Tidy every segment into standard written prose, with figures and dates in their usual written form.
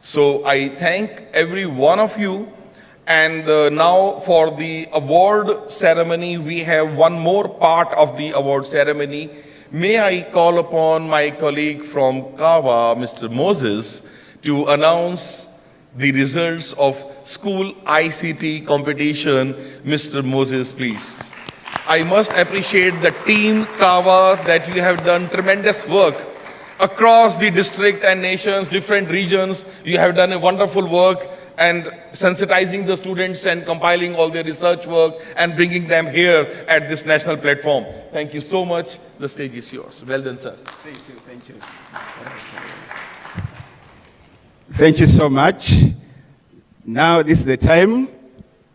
So I thank every one of you. And now for the award ceremony, we have one more part of the award ceremony. May I call upon my colleague from Kawa, Mr. Moses, to announce the results of school ICT competition. Mr. Moses, please. I must appreciate the team Kawa that you have done tremendous work across the district and nations, different regions. You have done a wonderful work and sensitizing the students and compiling all their research work and bringing them here at this national platform. Thank you so much. The stage is yours. Well done, sir. Thank you, thank you. Thank you so much. Now this is the time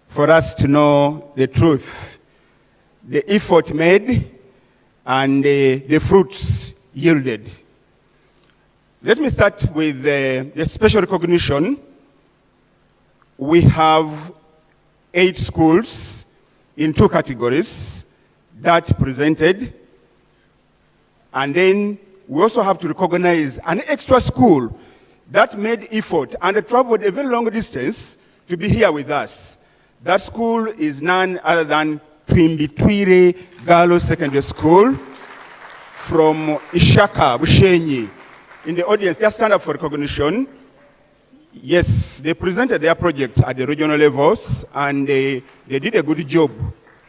for us to know the truth, the effort made, and the fruits yielded. Let me start with the special recognition. We have 8 schools in 2 categories that presented. And then we also have to recognize an extra school that made effort and traveled a very long distance to be here with us. That school is none other than Twimbitwire Girls Secondary School from Ishaka, Bushenyi. In the audience, just stand up for recognition. Yes, they presented their project at the regional levels, and they did a good job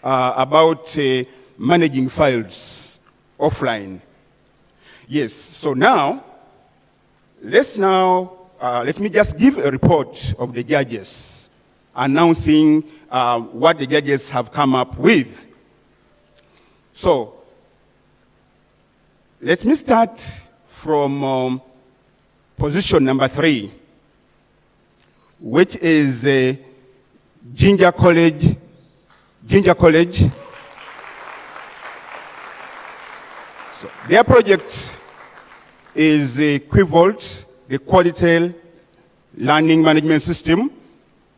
about managing files offline. Yes, so now, let me just give a report of the judges, announcing what the judges have come up with. So, let me start from position number 3. Which is Jinja College. So their project is Quivolt, the Quality Learning Management System,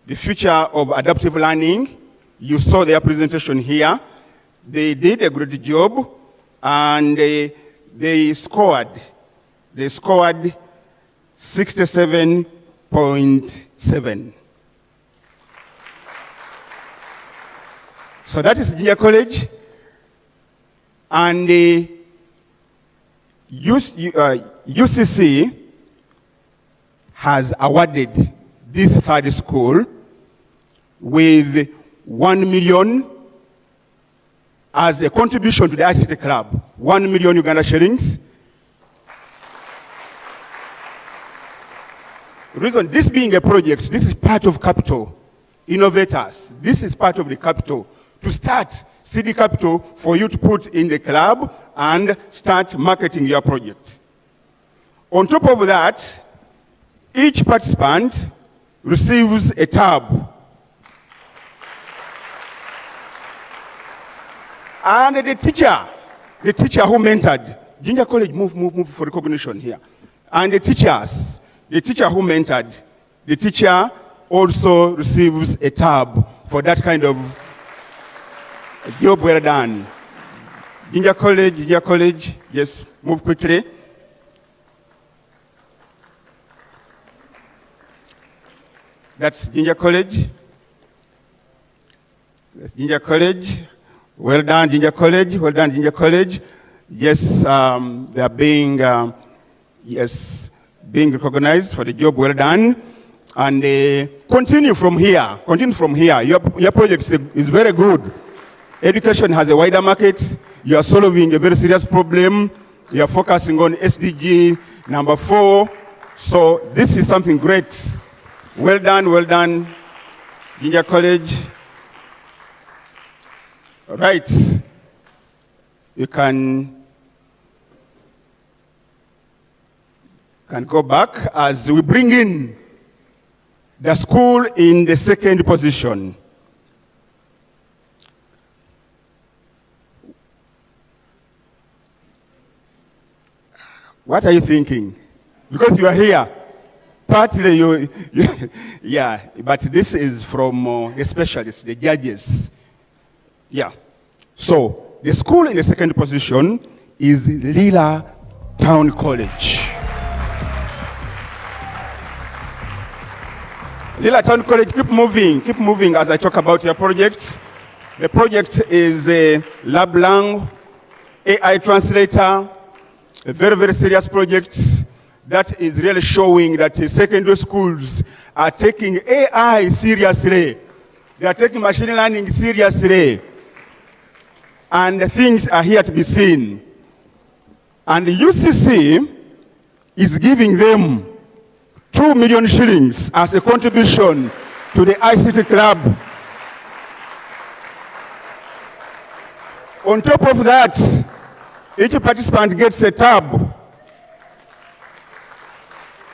the future of adaptive learning. You saw their presentation here. They did a great job, and they scored 67.7. So that is Jinja College. And UCC has awarded this 3rd school with 1 million as a contribution to the ICT Club. 1 million Uganda shillings. The reason, this being a project, this is part of capital. Innovators, this is part of the capital. To start CD capital for you to put in the club and start marketing your project. On top of that, each participant receives a tab. And the teacher who mentored, Jinja College, move for recognition here. And the teacher who mentored, the teacher also receives a tab for that kind of job well done. Jinja College, yes, move quickly. That's Jinja College. That's Jinja College. Well done, Jinja College. Well done, Jinja College. Yes, they are being, being recognized for the job well done. And continue from here. Your project is very good. Education has a wider market. You are solving a very serious problem. You are focusing on SDG number 4. So this is something great. Well done, Jinja College. All right. You can go back as we bring in the school in the 2nd position. What are you thinking? Because you are here. Partly yeah, but this is from the specialists, the judges. Yeah. So the school in the 2nd position is Lila Town College. Lila Town College, keep moving as I talk about your projects. The project is a LabLang AI translator, a very, very serious project that is really showing that secondary schools are taking AI seriously. They are taking machine learning seriously. And the things are here to be seen. And the UCC is giving them 2 million shillings as a contribution to the ICT Club. On top of that, each participant gets a tab.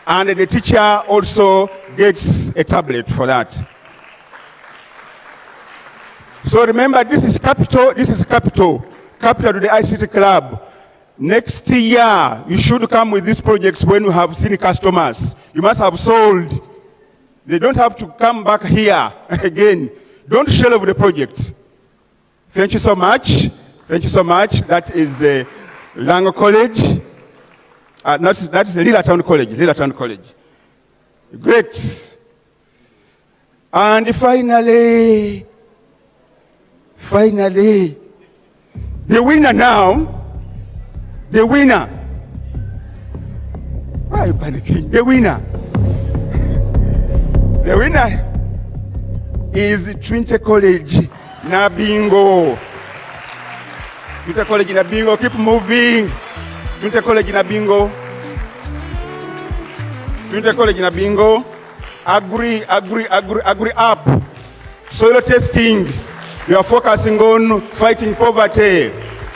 And the teacher also gets a tablet for that. So remember, this is capital to the ICT Club. Next year, you should come with these projects when you have seen customers. You must have sold. They don't have to come back here again. Don't shelve the project. Thank you so much. Thank you so much. That is Lango College. That is Lila Town College. Great. And finally, the winner now, why are you panicking? The winner is Trinity College Nabingo. Trinity College Nabingo, keep moving. Trinity College Nabingo. Agree up. Soil testing. You are focusing on fighting poverty,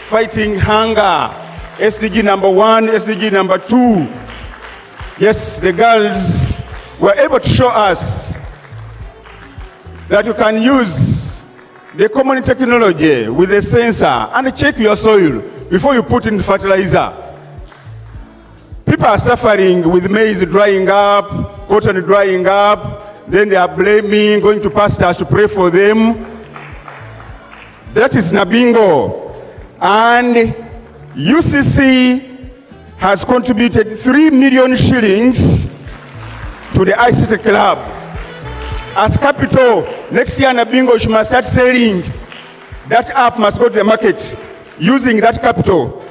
fighting hunger. SDG number 1, SDG number 2. Yes, the girls were able to show us that you can use the common technology with a sensor and check your soil before you put in the fertilizer. People are suffering with maize drying up, cotton drying up, then they are blaming, going to pastors to pray for them. That is Nabingo. And UCC has contributed 3 million shillings to the ICT Club. As capital, next year Nabingo, she must start selling. That app must go to the market using that capital.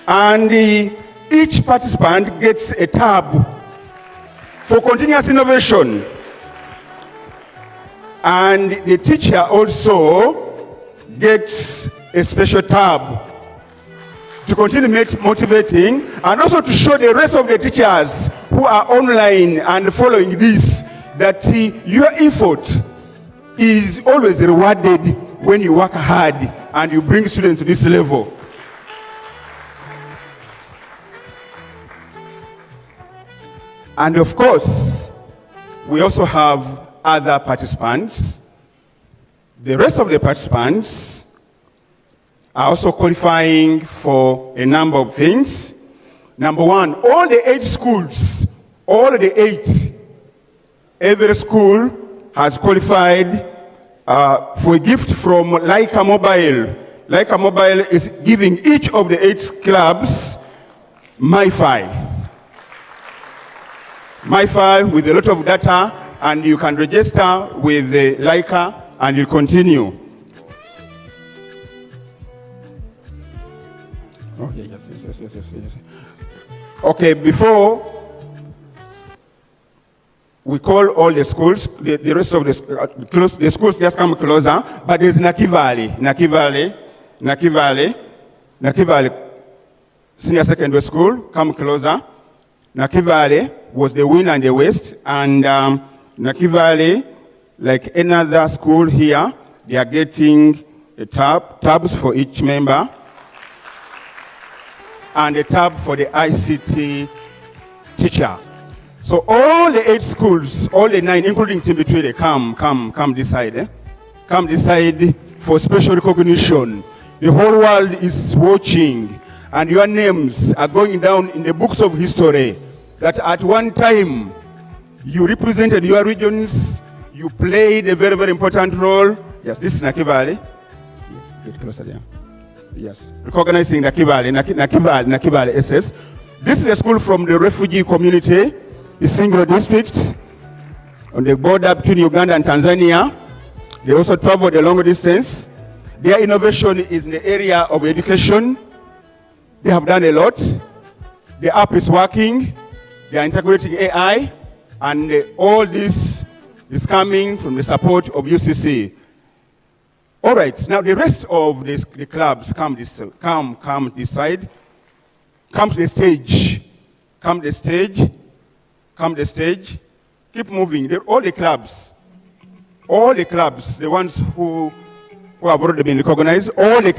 And each participant gets a tab for continuous innovation. And the teacher also gets a special tab to continue motivating and also to show the rest of the teachers who are online and following this that your effort is always rewarded when you work hard and you bring students to this level. And of course, we also have other participants. The rest of the participants are also qualifying for a number of things. Number one, all the 8 schools, every school has qualified for a gift from Laika Mobile. Laika Mobile is giving each of the 8 clubs MiFi. MiFi with a lot of data, and you can register with the Laika and you continue. Okay, yes. Okay, before we call all the schools, the rest of the schools just come closer, but there's Nakivale Senior Secondary School, come closer. Nakivale was the winner in the West, and Nakivale, like another school here, they are getting a tabs for each member, and a tab for the ICT teacher. So all the 8 schools, all the 9, including Timbitwile, come this side. Come this side for special recognition. The whole world is watching, and your names are going down in the books of history that at one time you represented your regions, you played a very, very important role. Yes, this is Nakivale. Get closer there. Yes, recognizing Nakivale SS. This is a school from the refugee community, the Singro district. on the border between Uganda and Tanzania. They also traveled a long distance. Their innovation is in the area of education. They have done a lot. The app is working. They are integrating AI, and all this is coming from the support of UCC. All right, now the rest of the clubs come this side. Come to the stage. Come to the stage. Come to the stage. Keep moving. All the clubs, the ones who have already been recognized, all the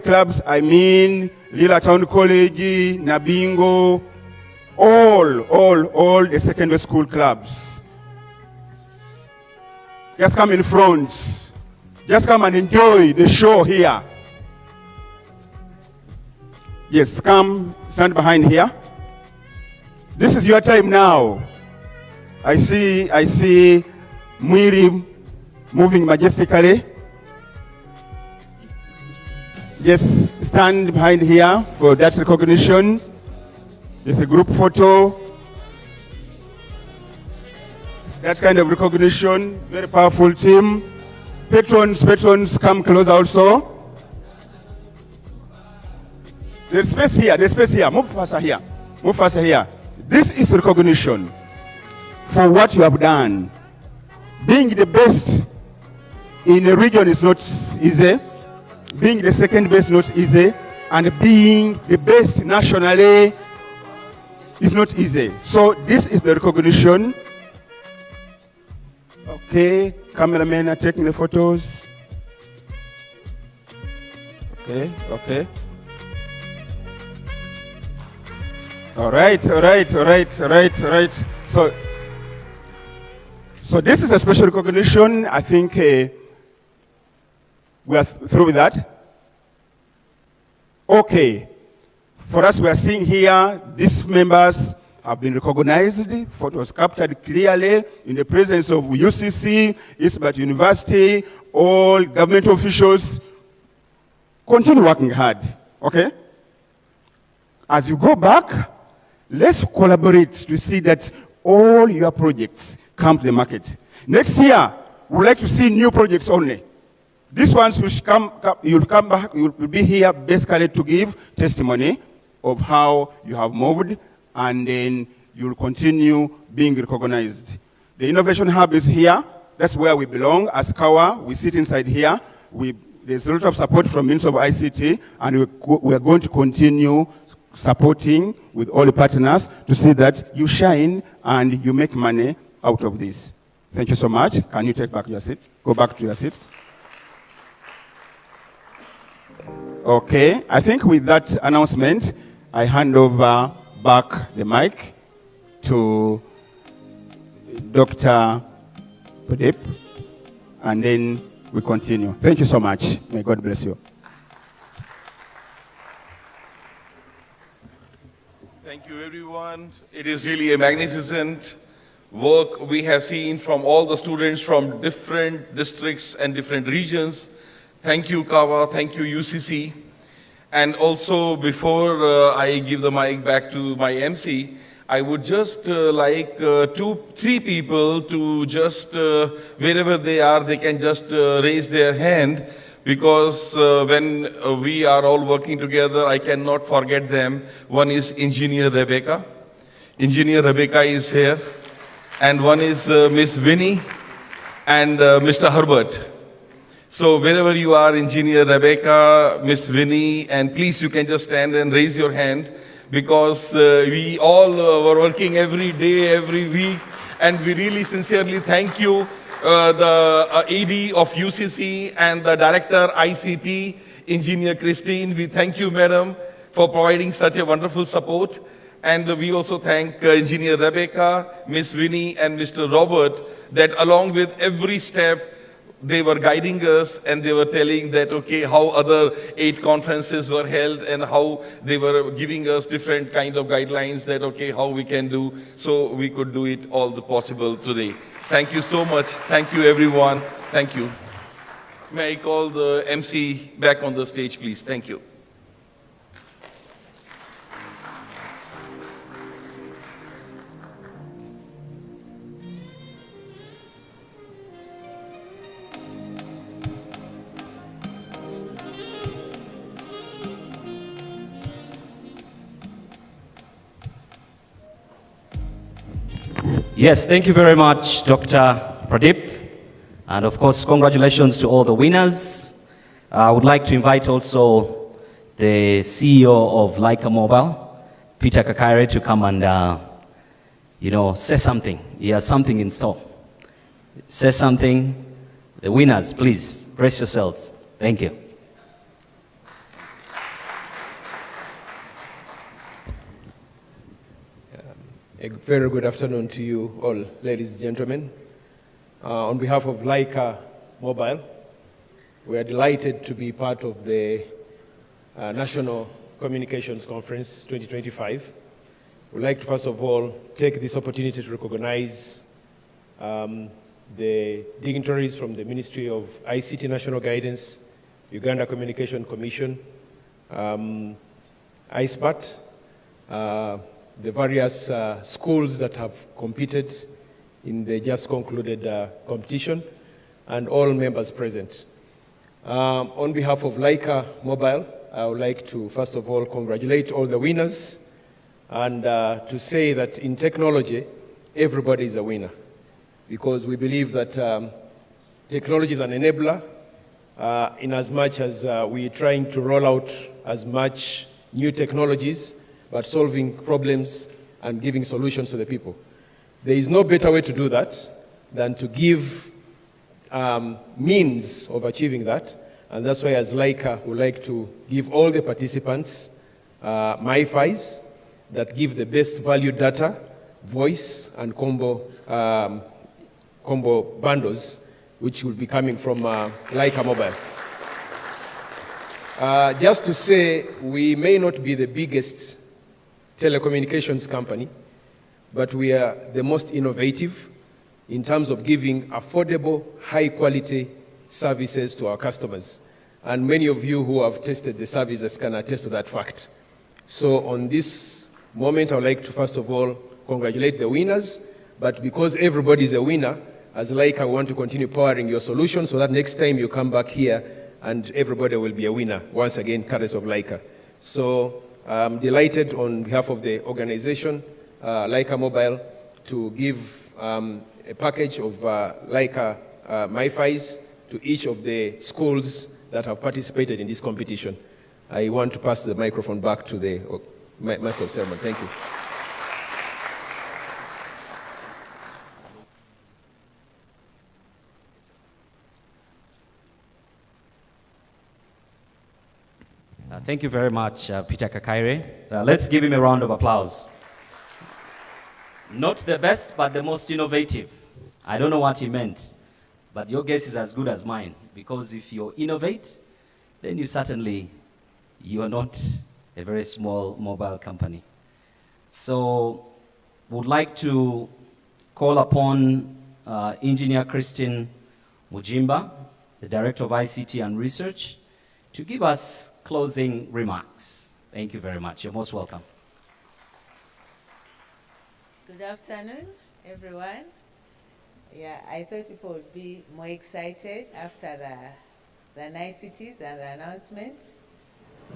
clubs, I mean, Lila Town College, Nabingo, all the secondary school clubs. Just come in front. Just come and enjoy the show here. Yes, come, stand behind here. This is your time now. I see Mwiri moving majestically. Just stand behind here for that recognition. There's a group photo. That kind of recognition, very powerful team. Patrons, come close also. There's space here, move faster here. This is recognition for what you have done. Being the best in a region is not easy. Being the second best is not easy. And being the best nationally is not easy. So this is the recognition. Okay, cameramen are taking the photos. Okay. All right. So this is a special recognition. I think we are through with that. Okay. For us, we are seeing here, these members have been recognized. Photos captured clearly in the presence of UCC, Eastbert University, all government officials. Continue working hard, okay? As you go back, let's collaborate to see that all your projects come to the market. Next year, we'd like to see new projects only. These ones you'll come back, you'll be here basically to give testimony of how you have moved, and then you'll continue being recognized. The Innovation Hub is here. That's where we belong. As Kawa, we sit inside here. There's a lot of support from Ministry of ICT, and we are going to continue supporting with all the partners to see that you shine and you make money out of this. Thank you so much. Can you take back your seat? Go back to your seats. Okay, I think with that announcement, I hand over back the mic to Dr. Pradip, and then we continue. Thank you so much. May God bless you. Thank you, everyone. It is really a magnificent work we have seen from all the students from different districts and different regions. Thank you, Kawa. Thank you, UCC. And also, before I give the mic back to my MC, I would just like 2-3 people to just, wherever they are, they can just raise their hand, because when we are all working together, I cannot forget them. One is Engineer Rebecca. Engineer Rebecca is here. And one is Miss Winnie and Mr. Herbert. So wherever you are, Engineer Rebecca, Miss Winnie, and please you can just stand and raise your hand, because we all were working every day, every week, and we really sincerely thank you, the AD of UCC and the Director ICT, Engineer Christine. We thank you, Madam, for providing such a wonderful support. And we also thank Engineer Rebecca, Miss Winnie, and Mr. Robert, that along with every step, they were guiding us, and they were telling that, okay, how other 8 conferences were held and how they were giving us different kind of guidelines that, okay, how we can do, so we could do it all the possible today. Thank you so much. Thank you, everyone. Thank you. May I call the MC back on the stage, please? Thank you. Yes, thank you very much, Dr. Pradeep. And of course, congratulations to all the winners. I would like to invite also the CEO of Leica Mobile, Peter Kakaire, to come and, say something. He has something in store. Say something. The winners, please, brace yourselves. Thank you. A very good afternoon to you all, ladies and gentlemen. On behalf of Leica Mobile, we are delighted to be part of the National Communications Conference 2025. We'd like to first of all take this opportunity to recognize the dignitaries from the Ministry of ICT National Guidance, Uganda Communication Commission, ISPAT, the various schools that have competed in the just concluded competition, and all members present. On behalf of Leica Mobile, I would like to first of all congratulate all the winners and to say that in technology, everybody is a winner, because we believe that technology is an enabler in as much as we're trying to roll out as much new technologies, but solving problems and giving solutions to the people. There is no better way to do that than to give means of achieving that. And that's why as Leica, we like to give all the participants MiFis that give the best value data, voice, and combo bundles, which will be coming from Leica Mobile. Just to say, we may not be the biggest telecommunications company, but we are the most innovative in terms of giving affordable, high-quality services to our customers. And many of you who have tested the services can attest to that fact. So on this moment, I would like to first of all congratulate the winners, but because everybody is a winner, as Leica, I want to continue powering your solution so that next time you come back here and everybody will be a winner, once again, courtesy of Leica. So I'm delighted on behalf of the organization, Leica Mobile, to give a package of Leica MiFis to each of the schools that have participated in this competition. I want to pass the microphone back to the Master of Ceremony. Thank you. Thank you very much, Peter Kakaire. Let's give him a round of applause. Not the best, but the most innovative. I don't know what he meant, but your guess is as good as mine, because if you innovate, then you are not a very small mobile company. So, would like to call upon Engineer Christine Mujimba, the Director of ICT and Research, to give us closing remarks. Thank you very much. You're most welcome. Good afternoon, everyone. Yeah, I thought people would be more excited after the niceties and the announcements.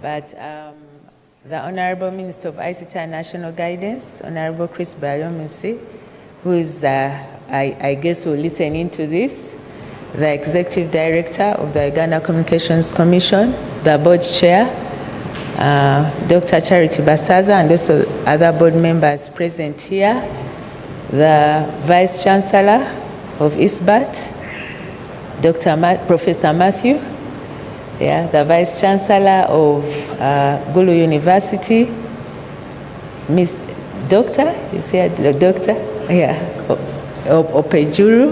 But the Honorable Minister of ICT and National Guidance, Honorable Chris Bayomisi, who is, I guess, will listen into this, the Executive Director of the Uganda Communications Commission, the Board Chair, Dr. Charity Basaza, and also other board members present here, the Vice Chancellor of ISBAT, Professor Matthew, the Vice Chancellor of Gulu University, Miss Doctor, is here Doctor? Opejuru,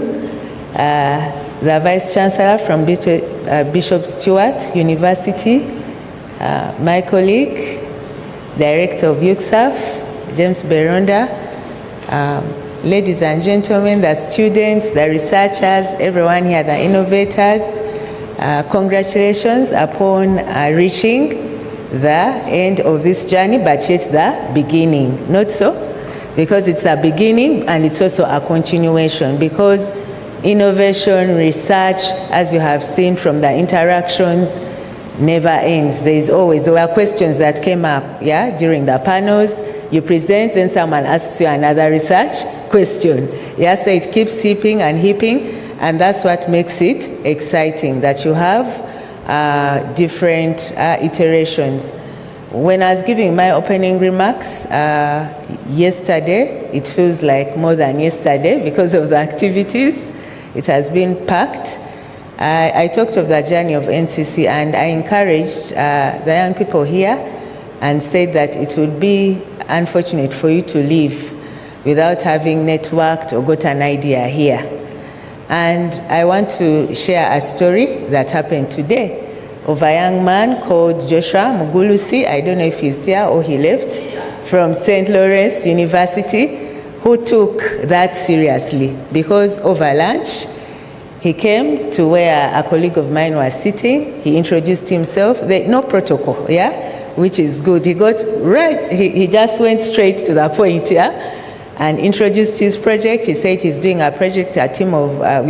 the Vice Chancellor from Bishop Stewart University, my colleague, Director of UCSAF, James Beronda, ladies and gentlemen, the students, the researchers, everyone here, the innovators, congratulations upon reaching the end of this journey, but yet the beginning. Not so? Because it's a beginning and it's also a continuation, because innovation, research, as you have seen from the interactions, never ends. There were questions that came up, during the panels, you present, then someone asks you another research question. Yeah, so it keeps heaping and heaping, and that's what makes it exciting, that you have different iterations. When I was giving my opening remarks yesterday, it feels like more than yesterday because of the activities. It has been packed. I talked of the journey of NCC, and I encouraged the young people here and said that it would be unfortunate for you to leave without having networked or got an idea here. And I want to share a story that happened today of a young man called Joshua Mugulusi. I don't know if he's here or he left, from St. Lawrence University, who took that seriously, because over lunch, he came to where a colleague of mine was sitting. He introduced himself. No protocol, yeah, which is good. He got right, he just went straight to the point, yeah, and introduced his project. He said he's doing a project, with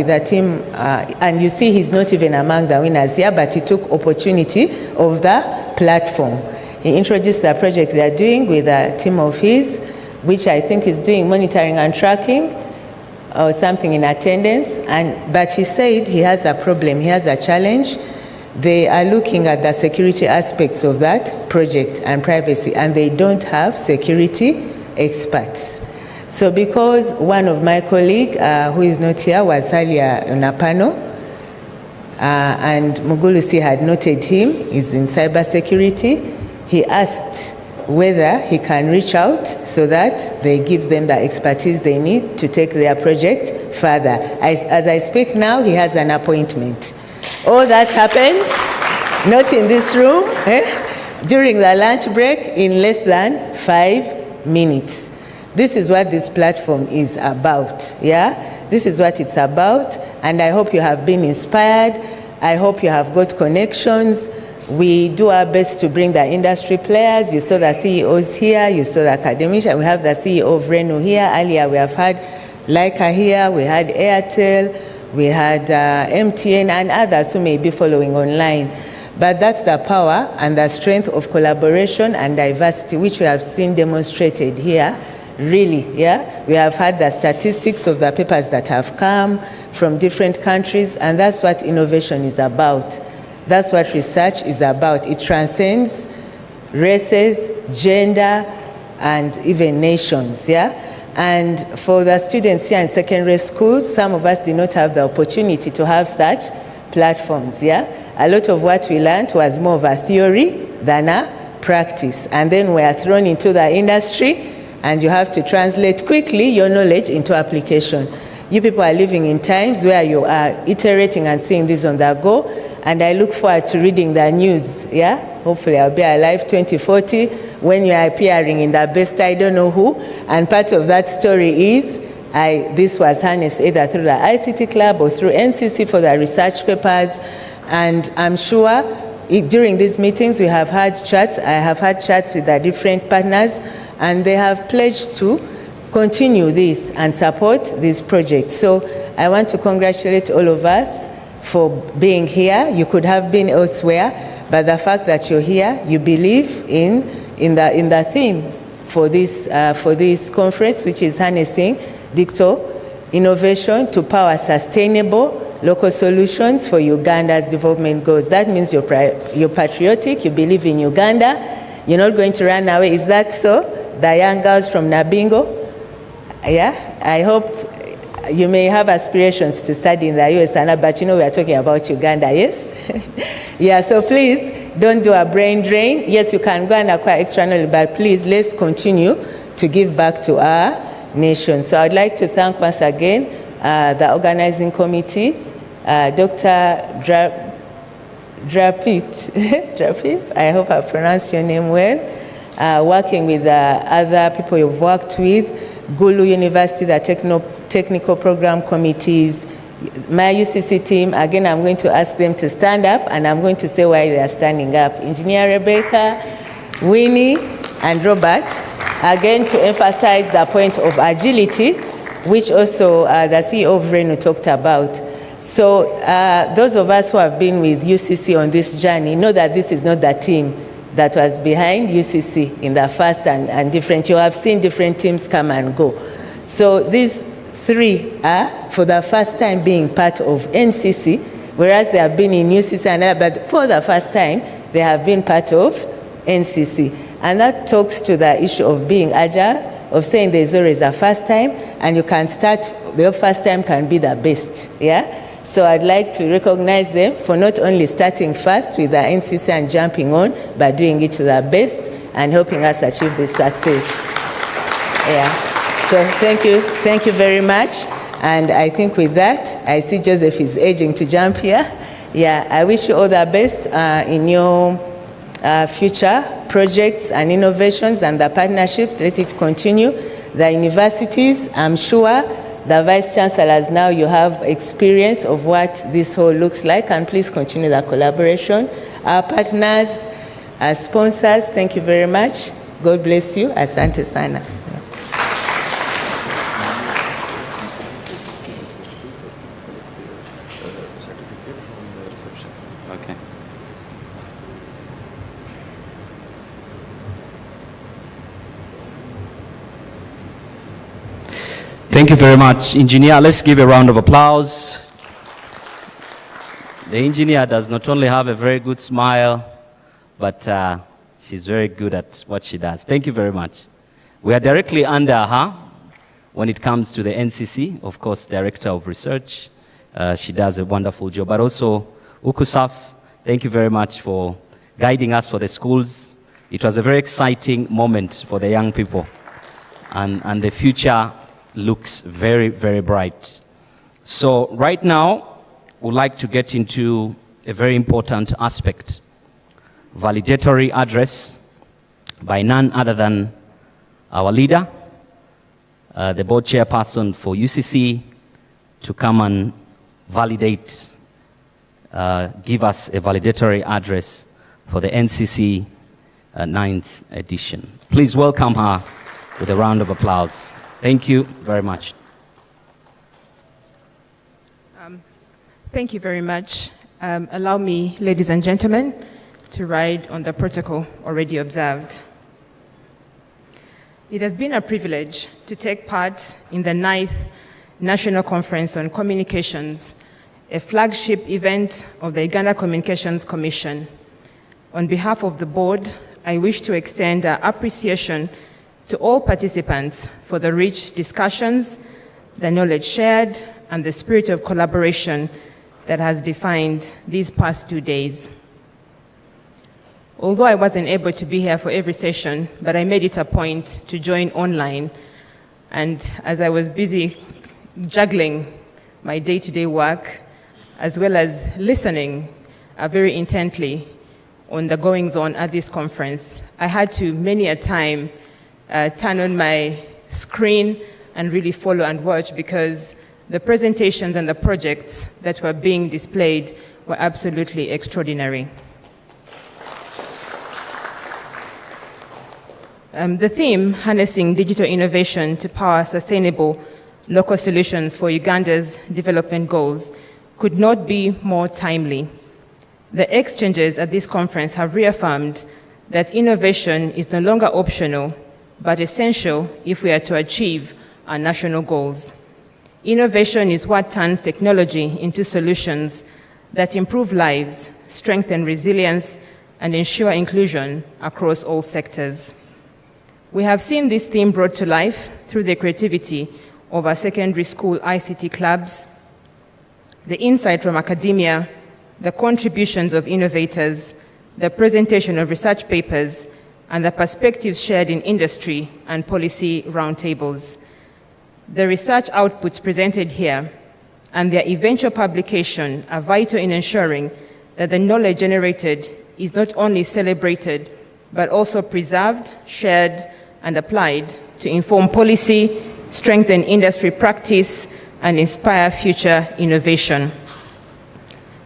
a team, and you see he's not even among the winners here, but he took opportunity of the platform. He introduced the project they're doing with a team of his, which I think is doing monitoring and tracking, or something in attendance, but he said he has a problem, he has a challenge. They are looking at the security aspects of that project and privacy, and they don't have security experts. So because one of my colleagues, who is not here, was earlier on a panel, and Mugulusi had noted him, is in cybersecurity, he asked whether he can reach out so that they give them the expertise they need to take their project further. As I speak now, he has an appointment. All that happened, not in this room, during the lunch break, in less than 5 minutes. This is what this platform is about, yeah? This is what it's about, and I hope you have been inspired. I hope you have got connections. We do our best to bring the industry players. You saw the CEOs here, you saw the academicians. We have the CEO of Renu here. Earlier we have had Leica here, we had Airtel, we had MTN and others who may be following online. But that's the power and the strength of collaboration and diversity, which we have seen demonstrated here. Really, yeah? We have had the statistics of the papers that have come from different countries, and that's what innovation is about. That's what research is about. It transcends races, gender, and even nations, yeah? And for the students here in secondary schools, some of us did not have the opportunity to have such platforms, yeah? A lot of what we learned was more of a theory than a practice. And then we are thrown into the industry, and you have to translate quickly your knowledge into application. You people are living in times where you are iterating and seeing this on the go, and I look forward to reading the news, yeah? Hopefully I'll be alive 2040 when you are appearing in the best I don't know who, and part of that story is this was harnessed either through the ICT Club or through NCC for the research papers, and I'm sure during these meetings we have had chats. I have had chats with the different partners, and they have pledged to continue this and support this project. So I want to congratulate all of us for being here. You could have been elsewhere, but the fact that you're here, you believe in the theme for this conference, which is harnessing digital innovation to power sustainable local solutions for Uganda's development goals. That means you're patriotic, you believe in Uganda, you're not going to run away. Is that so? The young girls from Nabingo? Yeah, I hope you may have aspirations to study in the US, but you know we are talking about Uganda, yes? Yeah, so please don't do a brain drain. Yes, you can go and acquire extra knowledge, but please let's continue to give back to our nation. So I'd like to thank once again the organizing committee, Dr. Drapit, I hope I pronounced your name well, working with the other people you've worked with, Gulu University, the technical program committees, my UCC team. Again, I'm going to ask them to stand up, and I'm going to say why they are standing up. Engineer Rebecca, Winnie, and Robert, again to emphasize the point of agility, which also the CEO of Renu talked about. So those of us who have been with UCC on this journey know that this is not the team. that was behind UCC in the first and different. You have seen different teams come and go. So these three are, for the first time, being part of NCC, whereas they have been in UCC and other, but for the first time, they have been part of NCC. And that talks to the issue of being agile, of saying there's always a first time, and you can start, your first time can be the best, yeah? So I'd like to recognize them for not only starting first with the NCC and jumping on, but doing it to the best and helping us achieve this success. Yeah. So thank you very much. And I think with that, I see Joseph is aging to jump here. Yeah, I wish you all the best in your future projects and innovations and the partnerships. Let it continue. The universities, I'm sure, the Vice Chancellors, now you have experience of what this whole looks like, and please continue the collaboration. Our partners, our sponsors, thank you very much. God bless you. Asante sana. Okay. Thank you very much, Engineer. Let's give a round of applause. The engineer does not only have a very good smile, but she's very good at what she does. Thank you very much. We are directly under her when it comes to the NCC, of course, Director of Research. She does a wonderful job. But also, UCUSAF, thank you very much for guiding us for the schools. It was a very exciting moment for the young people. And the future looks very, very bright. So right now, we'd like to get into a very important aspect. Validatory address by none other than our leader, the board chairperson for UCC, to come and validate, give us a validatory address for the NCC 9th edition. Please welcome her with a round of applause. Thank you very much. Thank you very much. Allow me, ladies and gentlemen, to ride on the protocol already observed. It has been a privilege to take part in the 9th National Conference on Communications, a flagship event of the Uganda Communications Commission. On behalf of the board, I wish to extend our appreciation to all participants for the rich discussions, the knowledge shared, and the spirit of collaboration that has defined these past 2 days. Although I wasn't able to be here for every session, but I made it a point to join online. And as I was busy juggling my day-to-day work, as well as listening very intently on the goings-on at this conference, I had to, many a time, turn on my screen and really follow and watch, because the presentations and the projects that were being displayed were absolutely extraordinary. The theme, harnessing digital innovation to power sustainable local solutions for Uganda's development goals, could not be more timely. The exchanges at this conference have reaffirmed that innovation is no longer optional, but essential if we are to achieve our national goals. Innovation is what turns technology into solutions that improve lives, strengthen resilience, and ensure inclusion across all sectors. We have seen this theme brought to life through the creativity of our secondary school ICT clubs, the insight from academia, the contributions of innovators, the presentation of research papers, and the perspectives shared in industry and policy roundtables. The research outputs presented here and their eventual publication are vital in ensuring that the knowledge generated is not only celebrated, but also preserved, shared, and applied to inform policy, strengthen industry practice, and inspire future innovation.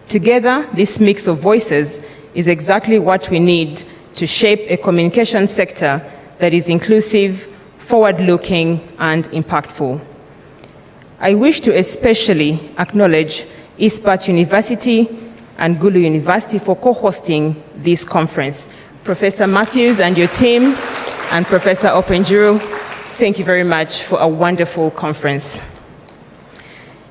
Together, this mix of voices is exactly what we need to shape a communication sector that is inclusive, forward-looking, and impactful. I wish to especially acknowledge Eastport University and Gulu University for co-hosting this conference. Professor Matthews and your team, and Professor Openjuru, thank you very much for a wonderful conference.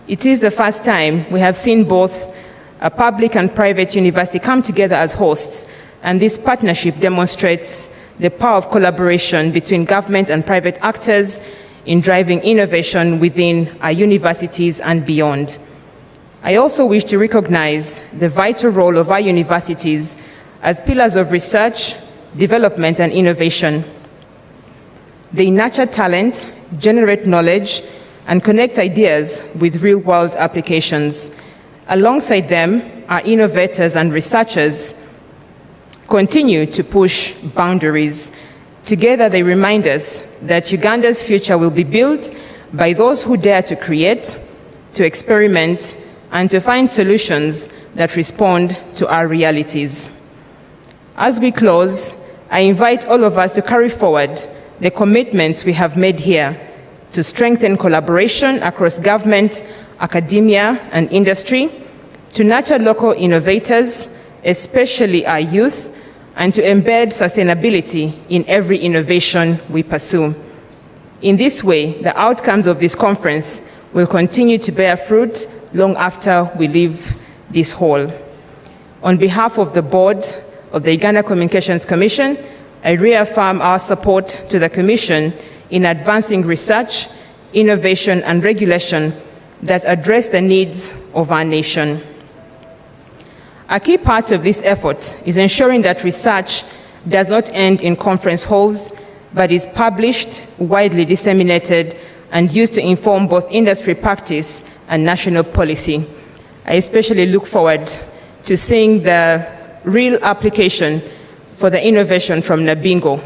It is the first time we have seen both a public and private university come together as hosts, and this partnership demonstrates the power of collaboration between government and private actors in driving innovation within our universities and beyond. I also wish to recognize the vital role of our universities as pillars of research, development, and innovation. They nurture talent, generate knowledge, and connect ideas with real-world applications. Alongside them, our innovators and researchers continue to push boundaries. Together, they remind us that Uganda's future will be built by those who dare to create, to experiment, and to find solutions that respond to our realities. As we close, I invite all of us to carry forward the commitments we have made here to strengthen collaboration across government, academia, and industry, to nurture local innovators, especially our youth, and to embed sustainability in every innovation we pursue. In this way, the outcomes of this conference will continue to bear fruit long after we leave this hall. On behalf of the board of the Uganda Communications Commission, I reaffirm our support to the Commission in advancing research, innovation, and regulation that address the needs of our nation. A key part of this effort is ensuring that research does not end in conference halls, but is published, widely disseminated, and used to inform both industry practice and national policy. I especially look forward to seeing the real application for the innovation from Nabingo.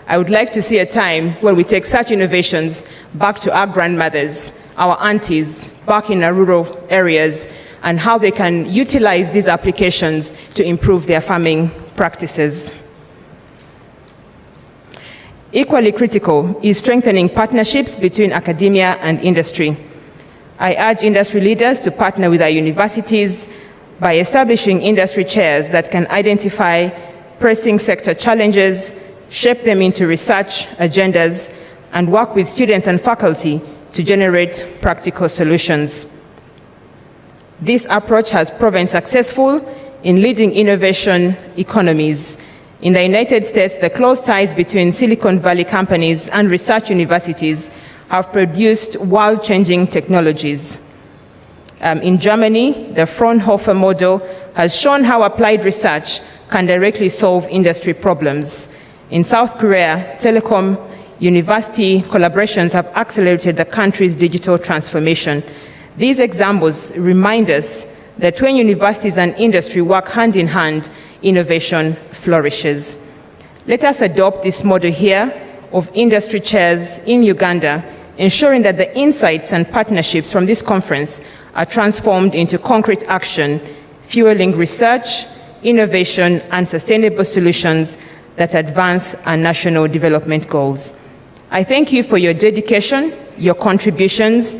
I would like to see a time when we take such innovations back to our grandmothers, our aunties, back in our rural areas, and how they can utilize these applications to improve their farming practices. Equally critical is strengthening partnerships between academia and industry. I urge industry leaders to partner with our universities by establishing industry chairs that can identify pressing sector challenges, shape them into research agendas, and work with students and faculty to generate practical solutions. This approach has proven successful in leading innovation economies. In the United States, the close ties between Silicon Valley companies and research universities have produced world-changing technologies. In Germany, the Fraunhofer model has shown how applied research can directly solve industry problems. In South Korea, telecom university collaborations have accelerated the country's digital transformation. These examples remind us that when universities and industry work hand in hand, innovation flourishes. Let us adopt this model here of industry chairs in Uganda, ensuring that the insights and partnerships from this conference are transformed into concrete action, fueling research, innovation, and sustainable solutions that advance our national development goals. I thank you for your dedication, your contributions,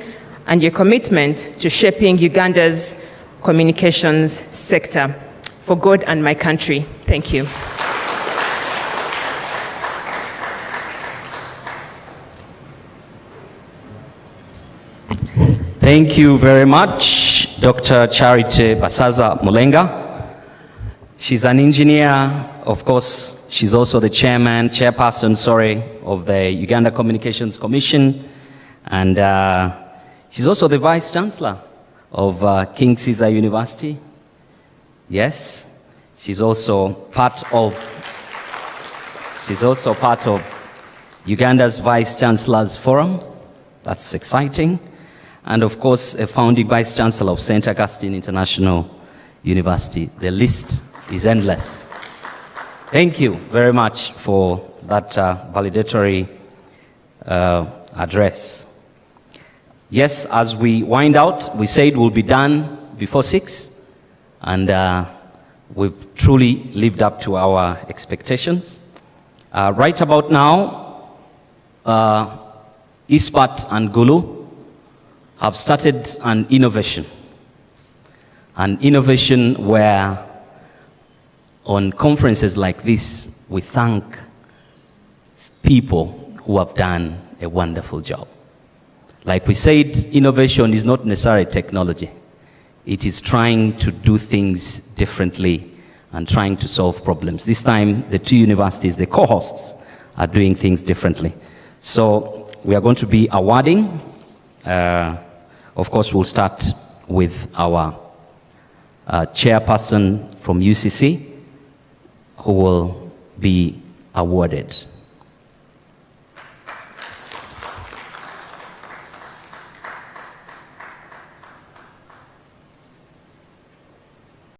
and your commitment to shaping Uganda's communications sector. For God and my country, thank you. Thank you very much, Dr. Charity Basaza Mulenga. She's an engineer, of course. She's also the chairperson, of the Uganda Communications Commission, and she's also the Vice Chancellor of King Caesar University. Yes, she's also part of Uganda's Vice Chancellor's Forum. That's exciting. And of course, a founding Vice Chancellor of St. Augustine International University. The list is endless. Thank you very much for that validatory address. Yes, as we wind out, we said we'll be done before 6, and we've truly lived up to our expectations. Right about now, ISPAT and Gulu have started an innovation where on conferences like this, we thank people who have done a wonderful job. Like we said, innovation is not necessarily technology. It is trying to do things differently and trying to solve problems. This time, the two universities, the co-hosts, are doing things differently. So we are going to be awarding. Of course, we'll start with our chairperson from UCC, who will be awarded.